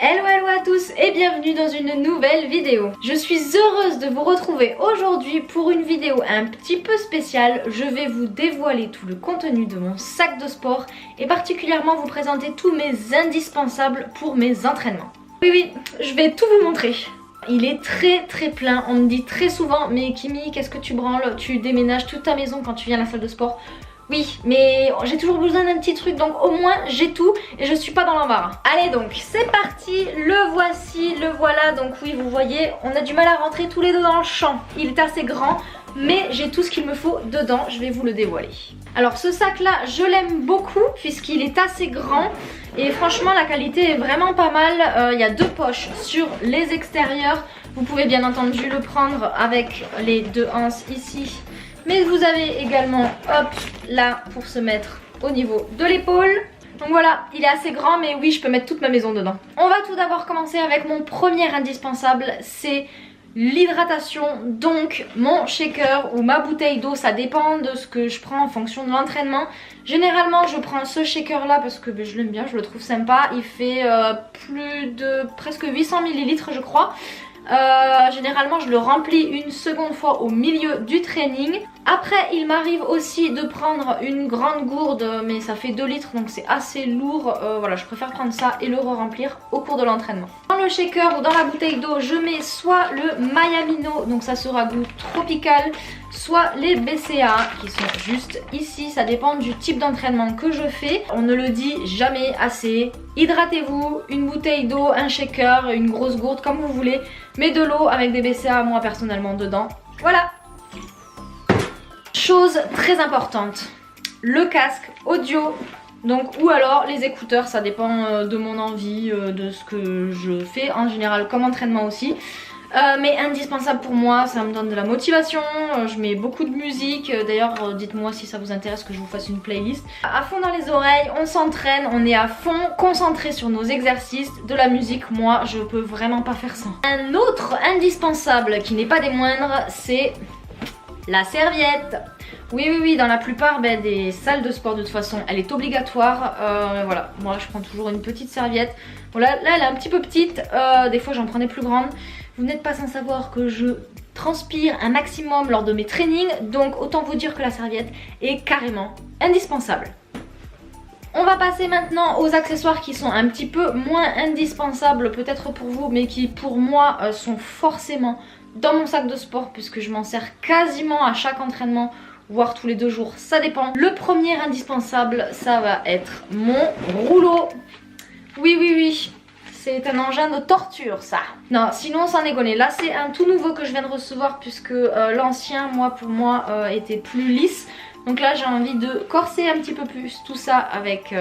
Hello à tous et bienvenue dans une nouvelle vidéo. Je suis heureuse de vous retrouver aujourd'hui pour une vidéo un petit peu spéciale. Je vais vous dévoiler tout le contenu de mon sac de sport et particulièrement vous présenter tous mes indispensables pour mes entraînements. Oui, je vais tout vous montrer. Il est très plein, on me dit très souvent mais Kimi, qu'est-ce que tu branles? Tu déménages toute ta maison quand tu viens à la salle de sport? Oui, mais j'ai toujours besoin d'un petit truc, donc au moins j'ai tout et je suis pas dans l'embarras. Allez donc, c'est parti, le voici, le voilà. Donc oui, vous voyez, on a du mal à rentrer tous les deux dans le champ. Il est assez grand, mais j'ai tout ce qu'il me faut dedans, je vais vous le dévoiler. Alors ce sac là, je l'aime beaucoup puisqu'il est assez grand et franchement la qualité est vraiment pas mal. Il y a deux poches sur les extérieurs. Vous pouvez bien entendu le prendre avec les deux anses ici. Mais vous avez également, hop, là pour se mettre au niveau de l'épaule. Donc voilà, il est assez grand mais oui, je peux mettre toute ma maison dedans. On va tout d'abord commencer avec mon premier indispensable, c'est l'hydratation. Donc mon shaker ou ma bouteille d'eau, ça dépend de ce que je prends en fonction de l'entraînement. Généralement je prends ce shaker là parce que je l'aime bien, je le trouve sympa. Il fait plus de presque 800 ml je crois. Généralement je le remplis une seconde fois au milieu du training. Après il m'arrive aussi de prendre une grande gourde, mais ça fait 2 litres donc c'est assez lourd. Voilà, je préfère prendre ça et le re-remplir au cours de l'entraînement. Dans le shaker ou dans la bouteille d'eau, je mets soit le Mayamino, donc ça sera goût tropical, soit les BCA qui sont juste ici. Ça dépend du type d'entraînement que je fais. On ne le dit jamais assez. Hydratez-vous, une bouteille d'eau, un shaker, une grosse gourde comme vous voulez, mais de l'eau avec des BCA moi personnellement dedans. Voilà. Chose très importante, le casque audio, donc ou alors les écouteurs, ça dépend de mon envie, de ce que je fais en général comme entraînement aussi. Mais indispensable pour moi, ça me donne de la motivation, je mets beaucoup de musique. D'ailleurs dites-moi si ça vous intéresse que je vous fasse une playlist. À fond dans les oreilles, on s'entraîne, on est à fond concentré sur nos exercices. De la musique, moi je peux vraiment pas faire sans. Un autre indispensable qui n'est pas des moindres, c'est la serviette. Oui, dans la plupart des salles de sport de toute façon elle est obligatoire. Voilà, moi je prends toujours une petite serviette. Bon, là elle est un petit peu petite, des fois j'en prends des plus grandes. Vous n'êtes pas sans savoir que je transpire un maximum lors de mes trainings, donc autant vous dire que la serviette est carrément indispensable. On va passer maintenant aux accessoires qui sont un petit peu moins indispensables peut-être pour vous, mais qui pour moi sont forcément dans mon sac de sport puisque je m'en sers quasiment à chaque entraînement, voire tous les 2 jours, ça dépend. Le premier indispensable, ça va être mon rouleau. Oui, c'est un engin de torture ça. Non, sinon sans déconner, là c'est un tout nouveau que je viens de recevoir puisque l'ancien, pour moi, était plus lisse. Donc là j'ai envie de corser un petit peu plus tout ça avec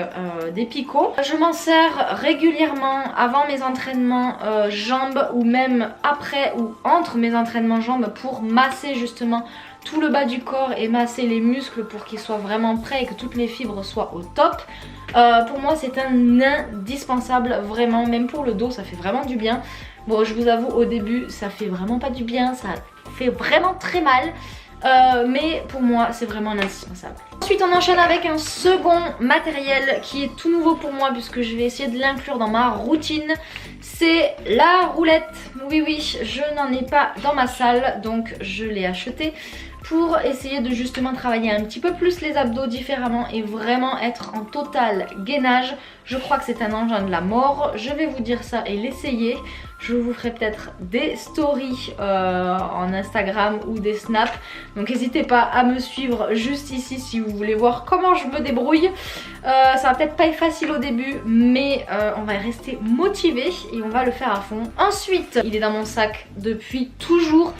des picots. Je m'en sers régulièrement avant mes entraînements jambes ou même après ou entre mes entraînements jambes pour masser justement tout le bas du corps et masser les muscles pour qu'ils soient vraiment prêts et que toutes les fibres soient au top. Pour moi c'est un indispensable vraiment, même pour le dos ça fait vraiment du bien. Bon, je vous avoue au début ça fait vraiment pas du bien, ça fait vraiment très mal. Mais pour moi c'est vraiment un indispensable. Ensuite on enchaîne avec un second matériel qui est tout nouveau pour moi puisque je vais essayer de l'inclure dans ma routine. C'est la roulette. Oui, je n'en ai pas dans ma salle donc je l'ai acheté pour essayer de justement travailler un petit peu plus les abdos différemment et vraiment être en total gainage. Je crois que c'est un engin de la mort, je vais vous dire ça et l'essayer. Je vous ferai peut-être des stories en Instagram ou des snaps. Donc n'hésitez pas à me suivre juste ici si vous voulez voir comment je me débrouille. Ça va peut-être pas être facile au début mais on va rester motivé et on va le faire à fond. Ensuite, il est dans mon sac depuis toujours.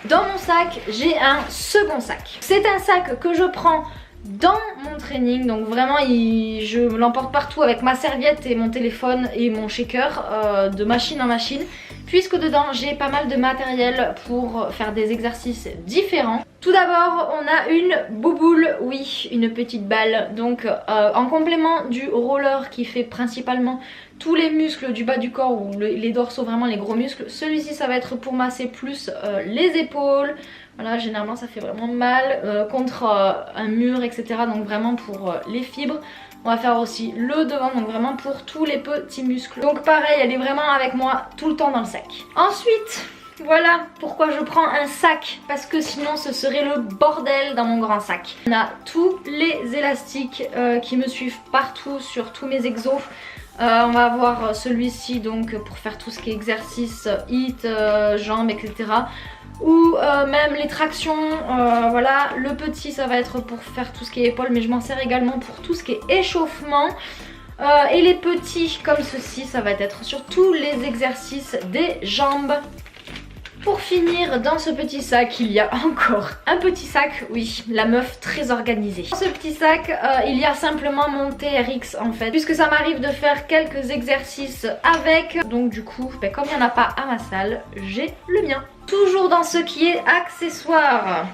Dans mon sac, j'ai un second sac. C'est un sac que je prends dans mon training, donc vraiment je l'emporte partout avec ma serviette et mon téléphone et mon shaker de machine en machine, puisque dedans j'ai pas mal de matériel pour faire des exercices différents. Tout d'abord on a une bouboule, oui, une petite balle, donc en complément du roller qui fait principalement tous les muscles du bas du corps ou les dorsaux, vraiment les gros muscles. Celui-ci ça va être pour masser plus les épaules. Voilà, généralement ça fait vraiment mal contre un mur, etc. Donc vraiment pour les fibres. On va faire aussi le devant, donc vraiment pour tous les petits muscles. Donc pareil, elle est vraiment avec moi tout le temps dans le sac. Ensuite, voilà pourquoi je prends un sac, parce que sinon ce serait le bordel dans mon grand sac. On a tous les élastiques qui me suivent partout sur tous mes exos. On va avoir celui-ci donc pour faire tout ce qui est exercice, hit, jambes, etc. Ou même les tractions, voilà. Le petit ça va être pour faire tout ce qui est épaules, mais je m'en sers également pour tout ce qui est échauffement. Et les petits comme ceci, ça va être sur tous les exercices des jambes. Pour finir, dans ce petit sac, il y a encore un petit sac, oui, la meuf très organisée. Dans ce petit sac, il y a simplement mon TRX en fait, puisque ça m'arrive de faire quelques exercices avec. Donc du coup, ben, comme il n'y en a pas à ma salle, j'ai le mien. Toujours dans ce qui est accessoires,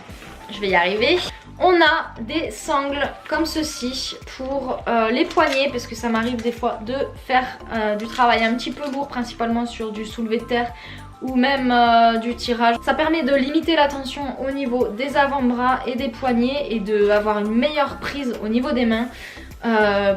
je vais y arriver. On a des sangles comme ceci pour les poignets, parce que ça m'arrive des fois de faire du travail un petit peu lourd, principalement sur du soulevé de terre ou même du tirage. Ça permet de limiter la tension au niveau des avant-bras et des poignets et d'avoir une meilleure prise au niveau des mains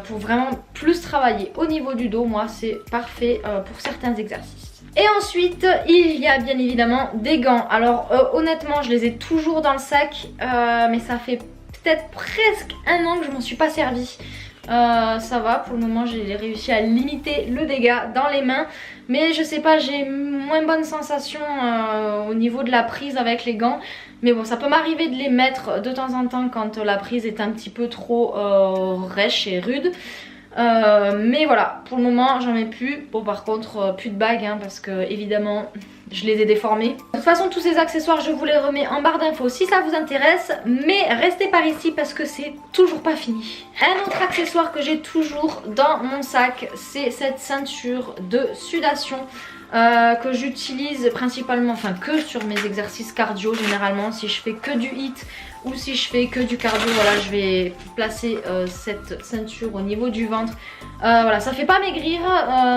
pour vraiment plus travailler au niveau du dos. Moi c'est parfait pour certains exercices. Et ensuite il y a bien évidemment des gants. Alors honnêtement je les ai toujours dans le sac mais ça fait peut-être presque un an que je m'en suis pas servi. Ça va, pour le moment j'ai réussi à limiter le dégât dans les mains, mais je sais pas, j'ai moins bonne sensation au niveau de la prise avec les gants. Mais bon, ça peut m'arriver de les mettre de temps en temps quand la prise est un petit peu trop rêche et rude. Mais voilà, pour le moment j'en ai plus. Bon par contre plus de bagues hein, parce que évidemment je les ai déformées. De toute façon tous ces accessoires je vous les remets en barre d'infos si ça vous intéresse. Mais restez par ici parce que c'est toujours pas fini. Un autre accessoire que j'ai toujours dans mon sac, c'est cette ceinture de sudation. Que j'utilise principalement, enfin que sur mes exercices cardio généralement. Si je fais que du hit ou si je fais que du cardio, voilà, je vais placer cette ceinture au niveau du ventre. Voilà, ça fait pas maigrir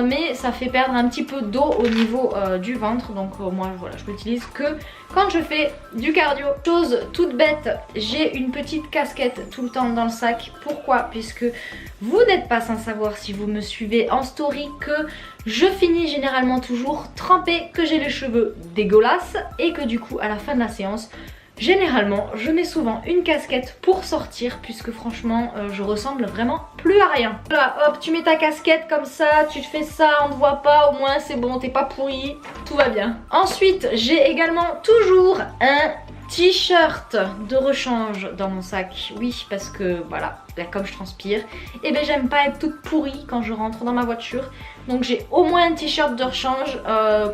mais ça fait perdre un petit peu d'eau au niveau du ventre. Donc moi voilà, je l'utilise que quand je fais du cardio. Chose toute bête, j'ai une petite casquette tout le temps dans le sac. Pourquoi? Puisque vous n'êtes pas sans savoir si vous me suivez en story que je finis généralement toujours trempée, que j'ai les cheveux dégueulasses et que du coup à la fin de la séance généralement je mets souvent une casquette pour sortir, puisque franchement je ressemble vraiment plus à rien. Voilà, hop, tu mets ta casquette comme ça, tu te fais ça, on ne voit pas, au moins c'est bon, t'es pas pourri, tout va bien. Ensuite j'ai également toujours un t-shirt de rechange dans mon sac. Oui, parce que voilà, là, comme je transpire, et ben j'aime pas être toute pourrie quand je rentre dans ma voiture. Donc j'ai au moins un t-shirt de rechange,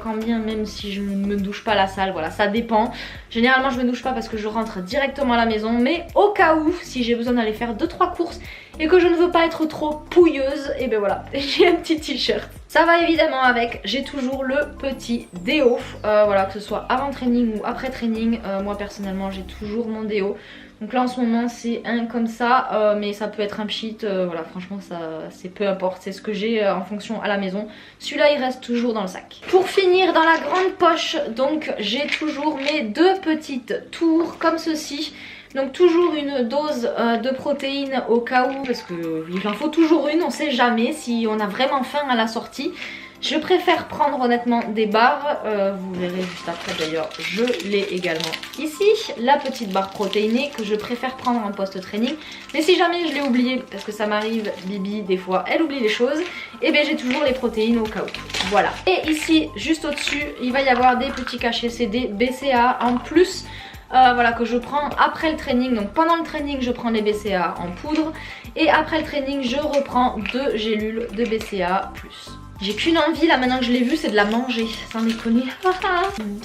quand bien même si je ne me douche pas à la salle, voilà, ça dépend. Généralement je me douche pas parce que je rentre directement à la maison, mais au cas où, si j'ai besoin d'aller faire 2-3 courses et que je ne veux pas être trop pouilleuse, et ben voilà, j'ai un petit t-shirt. Ça va évidemment avec, j'ai toujours le petit déo, voilà, que ce soit avant training ou après training. Moi personnellement j'ai toujours mon déo. Donc là en ce moment c'est un comme ça, mais ça peut être un pchit, voilà, franchement ça c'est peu importe, c'est ce que j'ai en fonction à la maison. Celui-là il reste toujours dans le sac. Pour finir, dans la grande poche, donc j'ai toujours mes deux petites tours comme ceci. Donc toujours une dose de protéines au cas où, parce qu'il en faut toujours une, on sait jamais si on a vraiment faim à la sortie. Je préfère prendre honnêtement des barres, vous verrez juste après d'ailleurs, je l'ai également ici, la petite barre protéinée que je préfère prendre en post-training. Mais si jamais je l'ai oublié, parce que ça m'arrive, Bibi des fois elle oublie les choses, et bien j'ai toujours les protéines au cas où. Voilà. Et ici, juste au-dessus, il va y avoir des petits cachets, c'est des BCA en plus. Voilà, que je prends après le training. Donc pendant le training je prends les BCA en poudre, et après le training je reprends 2 gélules de BCA plus. J'ai qu'une envie là maintenant que je l'ai vue, c'est de la manger, sans déconner.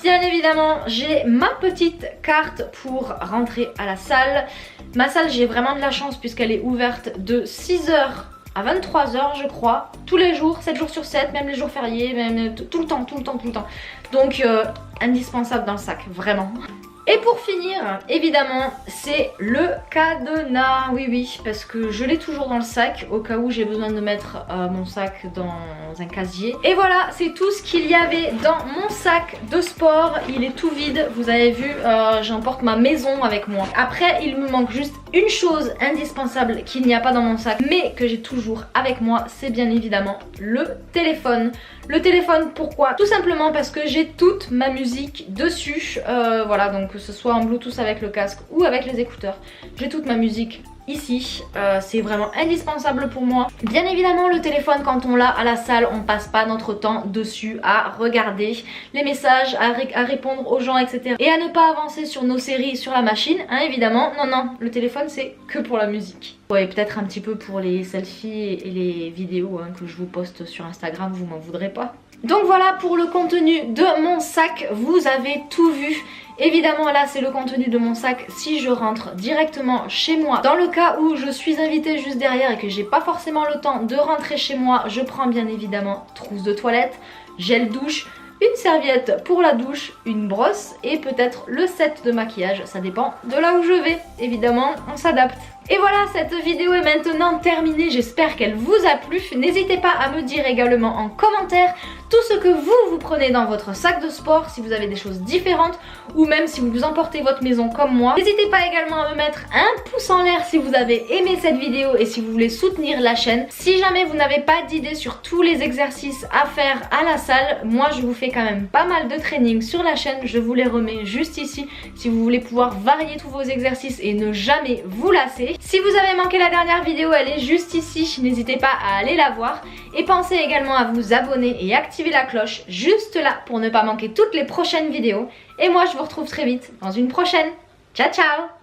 Bien évidemment j'ai ma petite carte pour rentrer à la salle. Ma salle, j'ai vraiment de la chance puisqu'elle est ouverte de 6 h à 23 h je crois, tous les jours, 7 jours sur 7, même les jours fériés, même tout le temps. Donc indispensable dans le sac, vraiment. Et pour finir, évidemment, c'est le cadenas. Oui, parce que je l'ai toujours dans le sac au cas où j'ai besoin de mettre mon sac dans un casier. Et voilà, c'est tout ce qu'il y avait dans mon sac de sport. Il est tout vide, vous avez vu, j'emporte ma maison avec moi. Après, il me manque juste Une chose indispensable qu'il n'y a pas dans mon sac mais que j'ai toujours avec moi, c'est bien évidemment le téléphone. Le téléphone, pourquoi? Tout simplement parce que j'ai toute ma musique dessus, voilà, donc que ce soit en Bluetooth avec le casque ou avec les écouteurs, j'ai toute ma musique ici, c'est vraiment indispensable pour moi. Bien évidemment le téléphone, quand on l'a à la salle, on passe pas notre temps dessus à regarder les messages, à répondre aux gens, etc. Et à ne pas avancer sur nos séries sur la machine, hein, évidemment. Non, le téléphone c'est que pour la musique. Ouais, peut-être un petit peu pour les selfies et les vidéos hein, que je vous poste sur Instagram, vous m'en voudrez pas. Donc voilà pour le contenu de mon sac, vous avez tout vu. Évidemment là c'est le contenu de mon sac si je rentre directement chez moi. Dans le cas où je suis invitée juste derrière et que j'ai pas forcément le temps de rentrer chez moi, je prends bien évidemment trousse de toilette, gel douche, une serviette pour la douche, une brosse et peut-être le set de maquillage, ça dépend de là où je vais. Évidemment on s'adapte. Et voilà, cette vidéo est maintenant terminée, j'espère qu'elle vous a plu. N'hésitez pas à me dire également en commentaire tout ce que vous prenez dans votre sac de sport, si vous avez des choses différentes ou même si vous emportez votre maison comme moi. N'hésitez pas également à me mettre un pouce en l'air si vous avez aimé cette vidéo et si vous voulez soutenir la chaîne. Si jamais vous n'avez pas d'idée sur tous les exercices à faire à la salle, moi je vous fais quand même pas mal de training sur la chaîne, je vous les remets juste ici si vous voulez pouvoir varier tous vos exercices et ne jamais vous lasser. Si vous avez manqué la dernière vidéo, elle est juste ici, n'hésitez pas à aller la voir. Et pensez également à vous abonner et activer la cloche juste là pour ne pas manquer toutes les prochaines vidéos. Et moi je vous retrouve très vite dans une prochaine. Ciao ciao!